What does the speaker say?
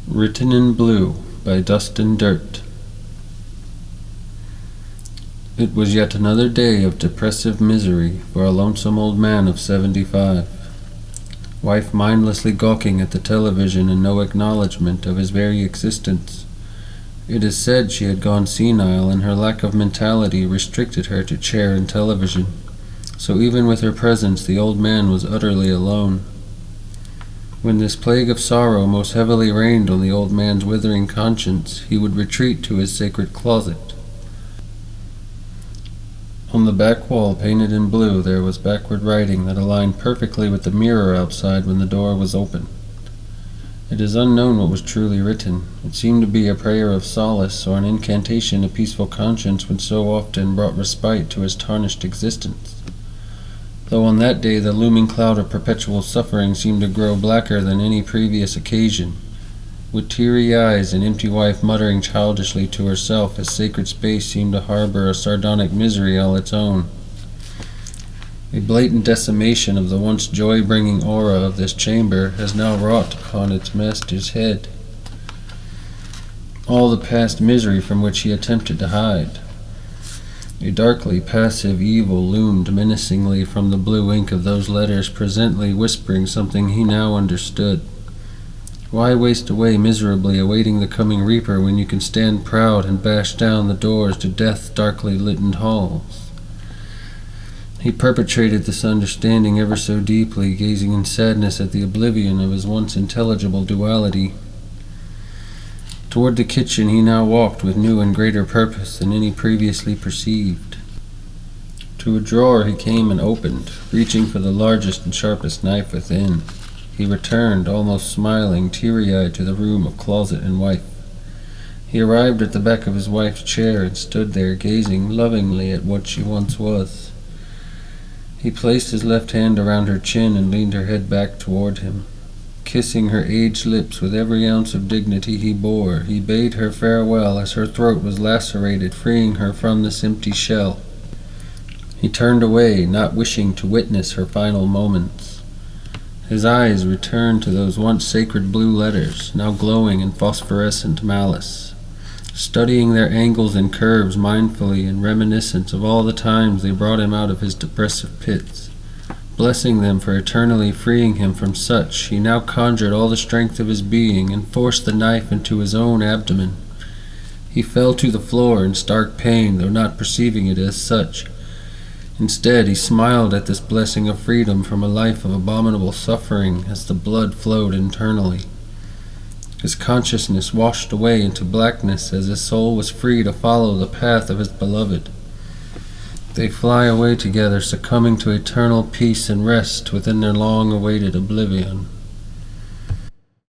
Written in Blue by Dust and Dirt. It was yet another day of depressive misery for a lonesome old man of 75. Wife mindlessly gawking at the television and no acknowledgement of his very existence. It is said she had gone senile, and her lack of mentality restricted her to chair and television. So even with her presence, the old man was utterly alone. When this plague of sorrow most heavily rained on the old man's withering conscience, he would retreat to his sacred closet. On the back wall, painted in blue, there was backward writing that aligned perfectly with the mirror outside when the door was open. It is unknown what was truly written. It seemed to be a prayer of solace or an incantation a peaceful conscience which so often brought respite to his tarnished existence. Though on that day the looming cloud of perpetual suffering seemed to grow blacker than any previous occasion. With teary eyes and empty wife muttering childishly to herself, his sacred space seemed to harbor a sardonic misery all its own. A blatant decimation of the once joy-bringing aura of this chamber has now wrought upon its master's head all the past misery from which he attempted to hide. A darkly passive evil loomed menacingly from the blue ink of those letters, presently whispering something he now understood. Why waste away miserably awaiting the coming reaper when you can stand proud and bash down the doors to death's darkly lightened halls? He perpetrated this understanding ever so deeply, gazing in sadness at the oblivion of his once intelligible duality. Toward the kitchen he now walked with new and greater purpose than any previously perceived. To a drawer he came and opened, reaching for the largest and sharpest knife within. He returned, almost smiling, teary-eyed, to the room of closet and wife. He arrived at the back of his wife's chair and stood there, gazing lovingly at what she once was. He placed his left hand around her chin and leaned her head back toward him. Kissing her aged lips with every ounce of dignity he bore, he bade her farewell as her throat was lacerated, freeing her from this empty shell. He turned away, not wishing to witness her final moments. His eyes returned to those once sacred blue letters, now glowing in phosphorescent malice, studying their angles and curves mindfully in reminiscence of all the times they brought him out of his depressive pits. Blessing them for eternally freeing him from such, he now conjured all the strength of his being and forced the knife into his own abdomen. He fell to the floor in stark pain, though not perceiving it as such. Instead, he smiled at this blessing of freedom from a life of abominable suffering as the blood flowed internally. His consciousness washed away into blackness as his soul was free to follow the path of his beloved. They fly away together, succumbing to eternal peace and rest within their long-awaited oblivion.